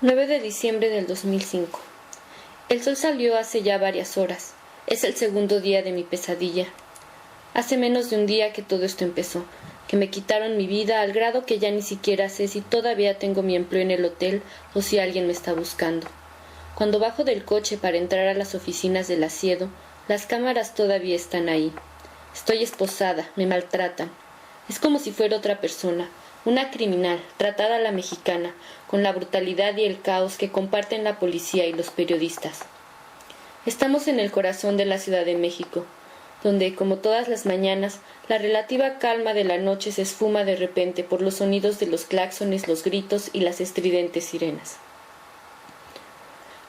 9 de diciembre del 2005. El sol salió hace ya varias horas. Es el segundo día de mi pesadilla. Hace menos de un día que todo esto empezó, que me quitaron mi vida al grado que ya ni siquiera sé si todavía tengo mi empleo en el hotel o si alguien me está buscando. Cuando bajo del coche para entrar a las oficinas del asiedo, las cámaras todavía están ahí. Estoy esposada, me maltratan. Es como si fuera otra persona, una criminal, tratada a la mexicana, con la brutalidad y el caos que comparten la policía y los periodistas. Estamos en el corazón de la Ciudad de México, donde, como todas las mañanas, la relativa calma de la noche se esfuma de repente por los sonidos de los claxones, los gritos y las estridentes sirenas.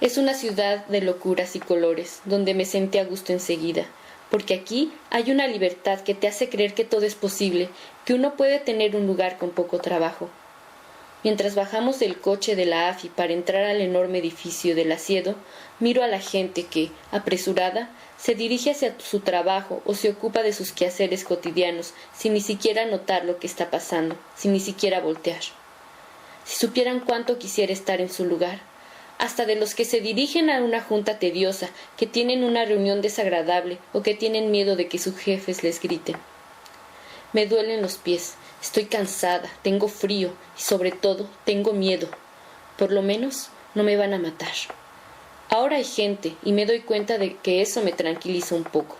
Es una ciudad de locuras y colores, donde me sentí a gusto enseguida, porque aquí hay una libertad que te hace creer que todo es posible, que uno puede tener un lugar con poco trabajo. Mientras bajamos del coche de la AFI para entrar al enorme edificio del asiedo, miro a la gente que, apresurada, se dirige hacia su trabajo o se ocupa de sus quehaceres cotidianos, sin ni siquiera notar lo que está pasando, sin ni siquiera voltear. Si supieran cuánto quisiera estar en su lugar, hasta de los que se dirigen a una junta tediosa, que tienen una reunión desagradable o que tienen miedo de que sus jefes les griten. Me duelen los pies, estoy cansada, tengo frío y sobre todo tengo miedo. Por lo menos no me van a matar. Ahora hay gente y me doy cuenta de que eso me tranquiliza un poco.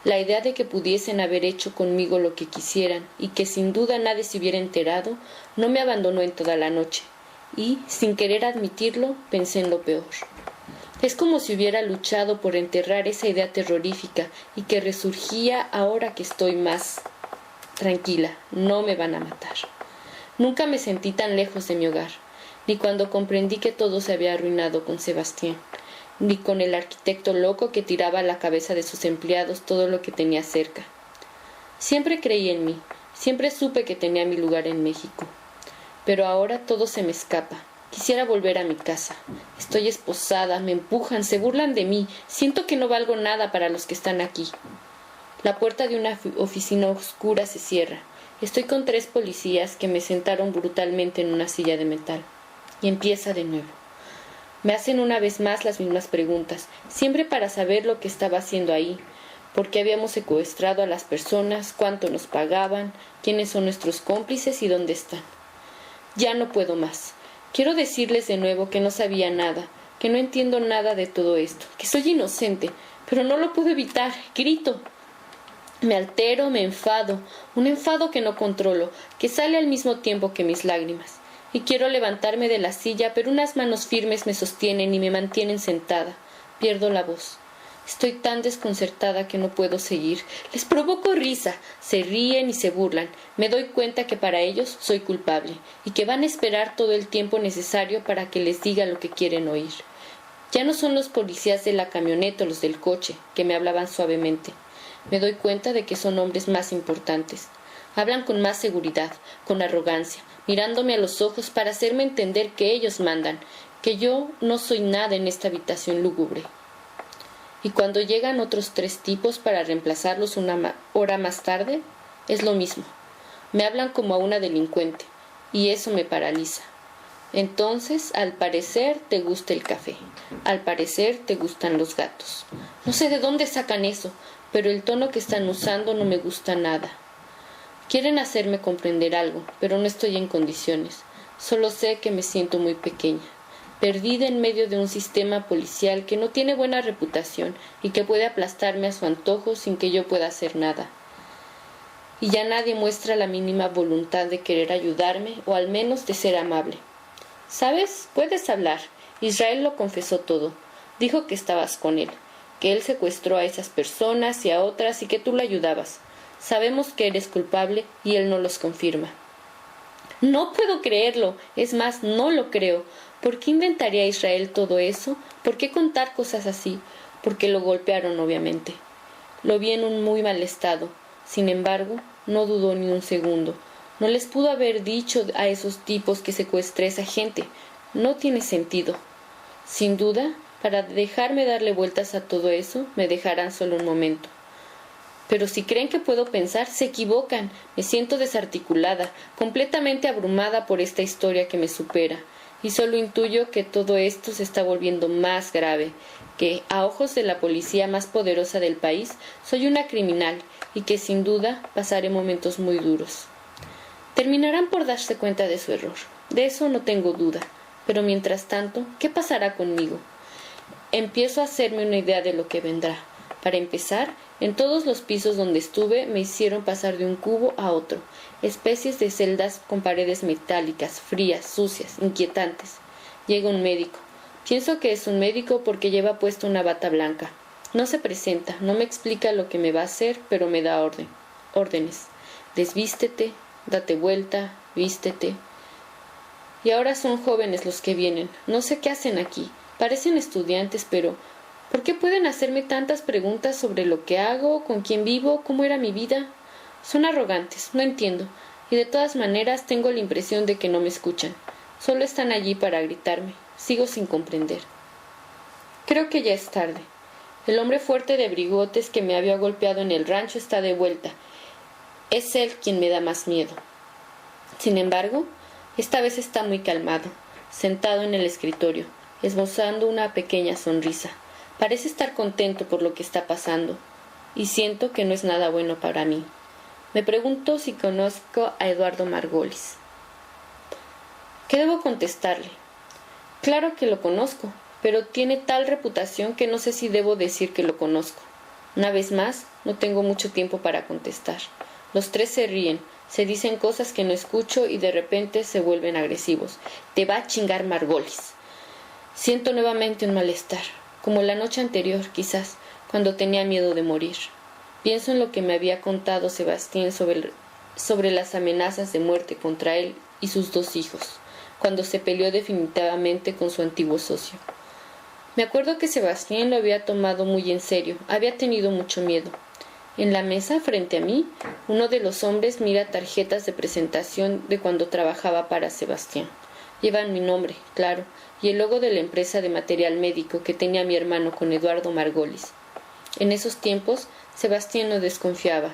La idea de que pudiesen haber hecho conmigo lo que quisieran y que sin duda nadie se hubiera enterado no me abandonó en toda la noche. Y, sin querer admitirlo, pensé en lo peor. Es como si hubiera luchado por enterrar esa idea terrorífica y que resurgía ahora que estoy más tranquila. No me van a matar. Nunca me sentí tan lejos de mi hogar, ni cuando comprendí que todo se había arruinado con Sebastián, ni con el arquitecto loco que tiraba a la cabeza de sus empleados todo lo que tenía cerca. Siempre creí en mí, siempre supe que tenía mi lugar en México. Pero ahora todo se me escapa. Quisiera volver a mi casa. Estoy esposada, me empujan, se burlan de mí. Siento que no valgo nada para los que están aquí. La puerta de una oficina oscura se cierra. Estoy con 3 policías que me sentaron brutalmente en una silla de metal. Y empieza de nuevo. Me hacen una vez más las mismas preguntas, siempre para saber lo que estaba haciendo ahí, por qué habíamos secuestrado a las personas, cuánto nos pagaban, quiénes son nuestros cómplices y dónde están. Ya no puedo más. Quiero decirles de nuevo que no sabía nada, que no entiendo nada de todo esto, que soy inocente, pero no lo puedo evitar. Grito. Me altero, me enfado, un enfado que no controlo, que sale al mismo tiempo que mis lágrimas. Y quiero levantarme de la silla, pero unas manos firmes me sostienen y me mantienen sentada. Pierdo la voz. Estoy tan desconcertada que no puedo seguir. Les provoco risa, se ríen y se burlan. Me doy cuenta que para ellos soy culpable y que van a esperar todo el tiempo necesario para que les diga lo que quieren oír. Ya no son los policías de la camioneta o los del coche que me hablaban suavemente. Me doy cuenta de que son hombres más importantes. Hablan con más seguridad, con arrogancia, mirándome a los ojos para hacerme entender que ellos mandan, que yo no soy nada en esta habitación lúgubre. Y cuando llegan otros 3 tipos para reemplazarlos una hora más tarde, es lo mismo. Me hablan como a una delincuente, y eso me paraliza. Entonces, al parecer, te gusta el café. Al parecer, te gustan los gatos. No sé de dónde sacan eso, pero el tono que están usando no me gusta nada. Quieren hacerme comprender algo, pero no estoy en condiciones. Solo sé que me siento muy pequeña, perdida en medio de un sistema policial que no tiene buena reputación y que puede aplastarme a su antojo sin que yo pueda hacer nada. Y ya nadie muestra la mínima voluntad de querer ayudarme o al menos de ser amable. ¿Sabes? Puedes hablar. Israel lo confesó todo. Dijo que estabas con él, que él secuestró a esas personas y a otras y que tú lo ayudabas. Sabemos que eres culpable y él no los confirma. No puedo creerlo. Es más, no lo creo. ¿Por qué inventaría Israel todo eso? ¿Por qué contar cosas así? Porque lo golpearon, obviamente. Lo vi en un muy mal estado. Sin embargo, no dudó ni un segundo. No les pudo haber dicho a esos tipos que secuestré a esa gente. No tiene sentido. Sin duda, para dejarme darle vueltas a todo eso, me dejarán solo un momento. Pero si creen que puedo pensar, se equivocan. Me siento desarticulada, completamente abrumada por esta historia que me supera. y solo intuyo que todo esto se está volviendo más grave, que, a ojos de la policía más poderosa del país, soy una criminal y que sin duda pasaré momentos muy duros. Terminarán por darse cuenta de su error, de eso no tengo duda, pero mientras tanto, ¿qué pasará conmigo? Empiezo a hacerme una idea de lo que vendrá. Para empezar, en todos los pisos donde estuve me hicieron pasar de un cubo a otro, especies de celdas con paredes metálicas, frías, sucias, inquietantes. Llega un médico. Pienso que es un médico porque lleva puesta una bata blanca. No se presenta, no me explica lo que me va a hacer, pero me da órdenes. Desvístete, date vuelta, vístete. Y ahora son jóvenes los que vienen. No sé qué hacen aquí. Parecen estudiantes, pero ¿por qué pueden hacerme tantas preguntas sobre lo que hago, con quién vivo, cómo era mi vida? Son arrogantes, no entiendo, y de todas maneras tengo la impresión de que no me escuchan. Solo están allí para gritarme. Sigo sin comprender. Creo que ya es tarde. El hombre fuerte de bigotes que me había golpeado en el rancho está de vuelta. Es él quien me da más miedo. Sin embargo, esta vez está muy calmado, sentado en el escritorio, esbozando una pequeña sonrisa. Parece estar contento por lo que está pasando, y siento que no es nada bueno para mí. Me pregunto si conozco a Eduardo Margolis. ¿Qué debo contestarle? Claro que lo conozco, pero tiene tal reputación que no sé si debo decir que lo conozco. Una vez más, no tengo mucho tiempo para contestar. Los tres se ríen, se dicen cosas que no escucho y de repente se vuelven agresivos. Te va a chingar Margolis. Siento nuevamente un malestar, como la noche anterior, quizás, cuando tenía miedo de morir. Pienso en lo que me había contado Sebastián sobre las amenazas de muerte contra él y sus 2 hijos, cuando se peleó definitivamente con su antiguo socio. Me acuerdo que Sebastián lo había tomado muy en serio, había tenido mucho miedo. En la mesa, frente a mí, uno de los hombres mira tarjetas de presentación de cuando trabajaba para Sebastián. Llevan mi nombre, claro, y el logo de la empresa de material médico que tenía mi hermano con Eduardo Margolis. En esos tiempos, Sebastián no desconfiaba.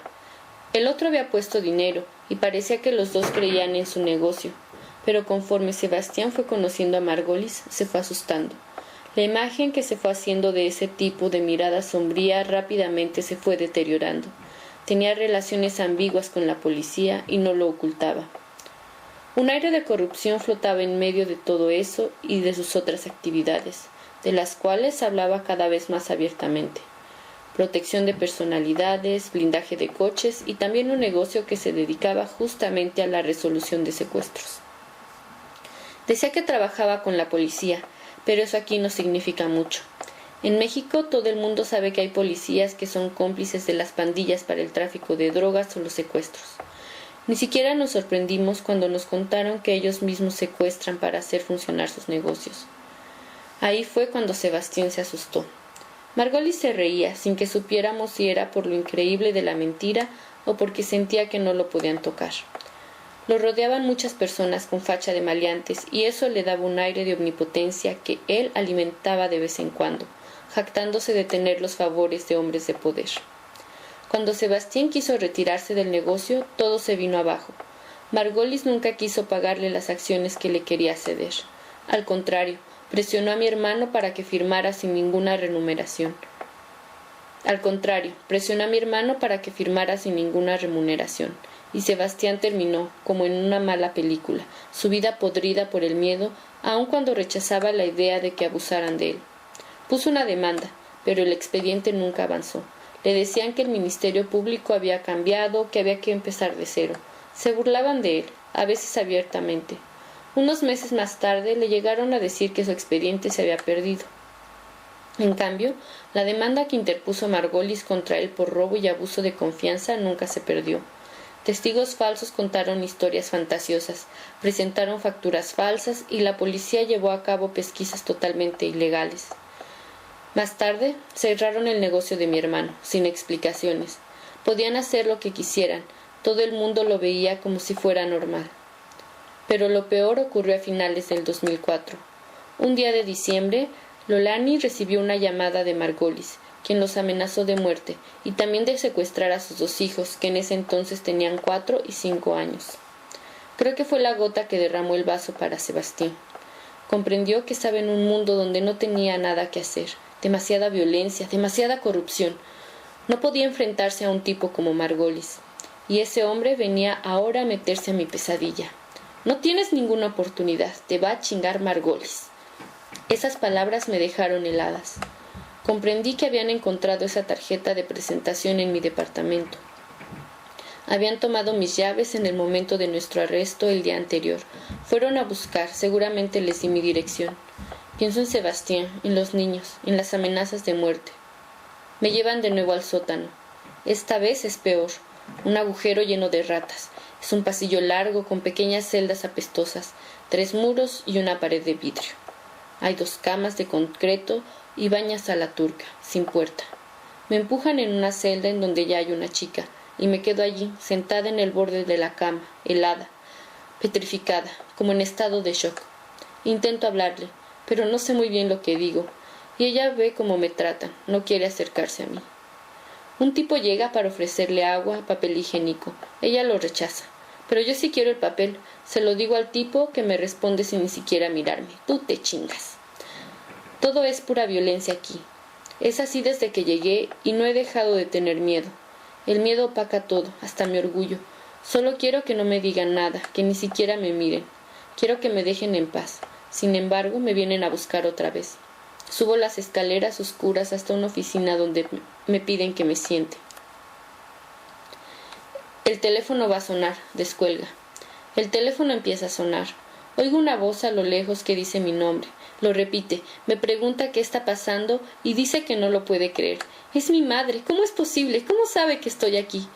El otro había puesto dinero, y parecía que los dos creían en su negocio. Pero conforme Sebastián fue conociendo a Margolis, se fue asustando. La imagen que se fue haciendo de ese tipo de mirada sombría rápidamente se fue deteriorando. Tenía relaciones ambiguas con la policía y no lo ocultaba. Un aire de corrupción flotaba en medio de todo eso y de sus otras actividades, de las cuales hablaba cada vez más abiertamente. Protección de personalidades, blindaje de coches y también un negocio que se dedicaba justamente a la resolución de secuestros. Decía que trabajaba con la policía, pero eso aquí no significa mucho. En México todo el mundo sabe que hay policías que son cómplices de las pandillas para el tráfico de drogas o los secuestros. Ni siquiera nos sorprendimos cuando nos contaron que ellos mismos secuestran para hacer funcionar sus negocios. Ahí fue cuando Sebastián se asustó. Margolis se reía, sin que supiéramos si era por lo increíble de la mentira o porque sentía que no lo podían tocar. Lo rodeaban muchas personas con facha de maleantes y eso le daba un aire de omnipotencia que él alimentaba de vez en cuando, jactándose de tener los favores de hombres de poder. Cuando Sebastián quiso retirarse del negocio, todo se vino abajo. Margolis nunca quiso pagarle las acciones que le quería ceder. Al contrario, presionó a mi hermano para que firmara sin ninguna remuneración. Y Sebastián terminó, como en una mala película, su vida podrida por el miedo, aun cuando rechazaba la idea de que abusaran de él. Puso una demanda, pero el expediente nunca avanzó. Le decían que el Ministerio Público había cambiado, que había que empezar de cero. Se burlaban de él, a veces abiertamente. Unos meses más tarde le llegaron a decir que su expediente se había perdido. En cambio, la demanda que interpuso Margolis contra él por robo y abuso de confianza nunca se perdió. Testigos falsos contaron historias fantasiosas, presentaron facturas falsas y la policía llevó a cabo pesquisas totalmente ilegales. Más tarde, cerraron el negocio de mi hermano, sin explicaciones. Podían hacer lo que quisieran, todo el mundo lo veía como si fuera normal. Pero lo peor ocurrió a finales del 2004. Un día de diciembre, Lolani recibió una llamada de Margolis, quien los amenazó de muerte y también de secuestrar a sus 2 hijos, que en ese entonces tenían 4 y 5 años. Creo que fue la gota que derramó el vaso para Sebastián. Comprendió que estaba en un mundo donde no tenía nada que hacer, demasiada violencia, demasiada corrupción. No podía enfrentarse a un tipo como Margolis, y ese hombre venía ahora a meterse a mi pesadilla. No tienes ninguna oportunidad, te va a chingar Margolis. Esas palabras me dejaron heladas. Comprendí que habían encontrado esa tarjeta de presentación en mi departamento. Habían tomado mis llaves en el momento de nuestro arresto el día anterior. Fueron a buscar, seguramente les di mi dirección. Pienso en Sebastián, en los niños, en las amenazas de muerte. Me llevan de nuevo al sótano. Esta vez es peor. Un agujero lleno de ratas. Es un pasillo largo con pequeñas celdas apestosas, 3 muros y una pared de vidrio. Hay 2 camas de concreto y bañas a la turca, sin puerta. Me empujan en una celda en donde ya hay una chica, y me quedo allí, sentada en el borde de la cama, helada, petrificada, como en estado de shock. Intento hablarle, pero no sé muy bien lo que digo, y ella ve cómo me tratan, no quiere acercarse a mí. Un tipo llega para ofrecerle agua, papel higiénico. Ella lo rechaza. Pero yo sí quiero el papel. Se lo digo al tipo, que me responde sin ni siquiera mirarme. Tú te chingas. Todo es pura violencia aquí. Es así desde que llegué y no he dejado de tener miedo. El miedo opaca todo, hasta mi orgullo. Solo quiero que no me digan nada, que ni siquiera me miren. Quiero que me dejen en paz. Sin embargo, me vienen a buscar otra vez. Subo las escaleras oscuras hasta una oficina donde me piden que me siente. El teléfono va a sonar, descuelga. El teléfono empieza a sonar. Oigo una voz a lo lejos que dice mi nombre. Lo repite, me pregunta qué está pasando y dice que no lo puede creer. Es mi madre, ¿cómo es posible? ¿Cómo sabe que estoy aquí?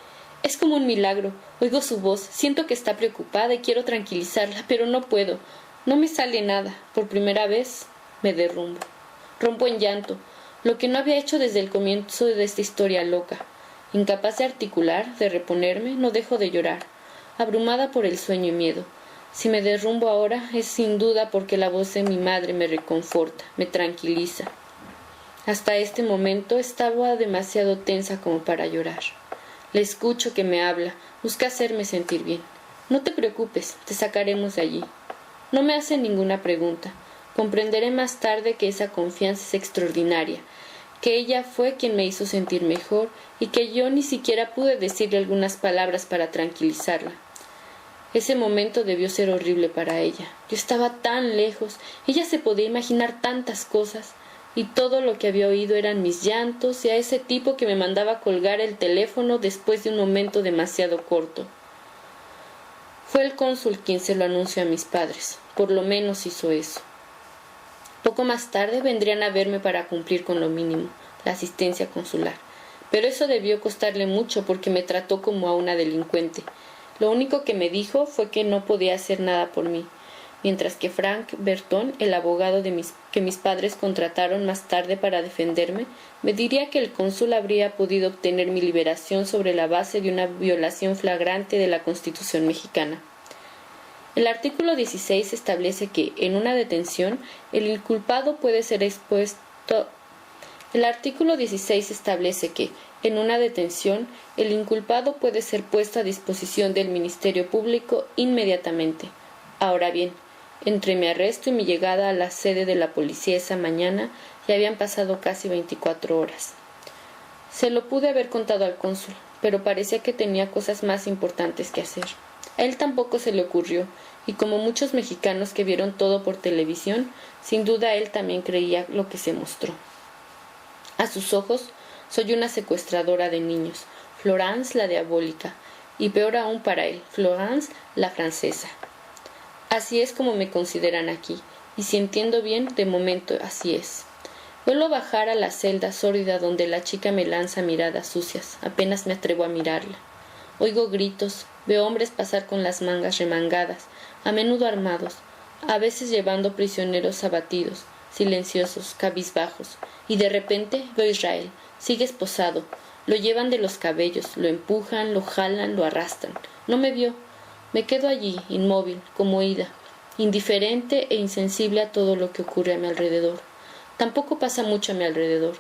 Es como un milagro. Oigo su voz, siento que está preocupada y quiero tranquilizarla, pero no puedo. No me sale nada. Por primera vez me derrumbo. Rompo en llanto, lo que no había hecho desde el comienzo de esta historia loca. Incapaz de articular, de reponerme, no dejo de llorar, abrumada por el sueño y miedo. Si me derrumbo ahora, es sin duda porque la voz de mi madre me reconforta, me tranquiliza. Hasta este momento estaba demasiado tensa como para llorar. Le escucho que me habla, busca hacerme sentir bien. No te preocupes, te sacaremos de allí. No me hace ninguna pregunta. Comprenderé más tarde que esa confianza es extraordinaria, que ella fue quien me hizo sentir mejor y que yo ni siquiera pude decirle algunas palabras para tranquilizarla. Ese momento debió ser horrible para ella. Yo estaba tan lejos, ella se podía imaginar tantas cosas, y todo lo que había oído eran mis llantos y a ese tipo que me mandaba colgar el teléfono después de un momento demasiado corto. Fue el cónsul quien se lo anunció a mis padres, por lo menos hizo eso. Poco más tarde vendrían a verme para cumplir con lo mínimo, la asistencia consular. Pero eso debió costarle mucho porque me trató como a una delincuente. Lo único que me dijo fue que no podía hacer nada por mí, mientras que Frank Berton, el abogado que mis padres contrataron más tarde para defenderme, me diría que el cónsul habría podido obtener mi liberación sobre la base de una violación flagrante de la Constitución mexicana. El artículo 16 establece que, en una detención, el inculpado puede ser expuesto. El artículo 16 establece que, en una detención, el inculpado puede ser puesto a disposición del Ministerio Público inmediatamente. Ahora bien, entre mi arresto y mi llegada a la sede de la policía esa mañana, ya habían pasado casi 24 horas. Se lo pude haber contado al cónsul, pero parecía que tenía cosas más importantes que hacer. A él tampoco se le ocurrió, y como muchos mexicanos que vieron todo por televisión, sin duda él también creía lo que se mostró. A sus ojos, soy una secuestradora de niños, Florence la diabólica, y peor aún para él, Florence la francesa. Así es como me consideran aquí, y si entiendo bien, de momento así es. Vuelvo a bajar a la celda sórdida donde la chica me lanza miradas sucias, apenas me atrevo a mirarla. Oigo gritos, veo hombres pasar con las mangas remangadas, a menudo armados, a veces llevando prisioneros abatidos, silenciosos, cabizbajos, y de repente veo a Israel, sigue esposado, lo llevan de los cabellos, lo empujan, lo jalan, lo arrastran. No me vio, me quedo allí, inmóvil, como ida, indiferente e insensible a todo lo que ocurre a mi alrededor. Tampoco pasa mucho a mi alrededor.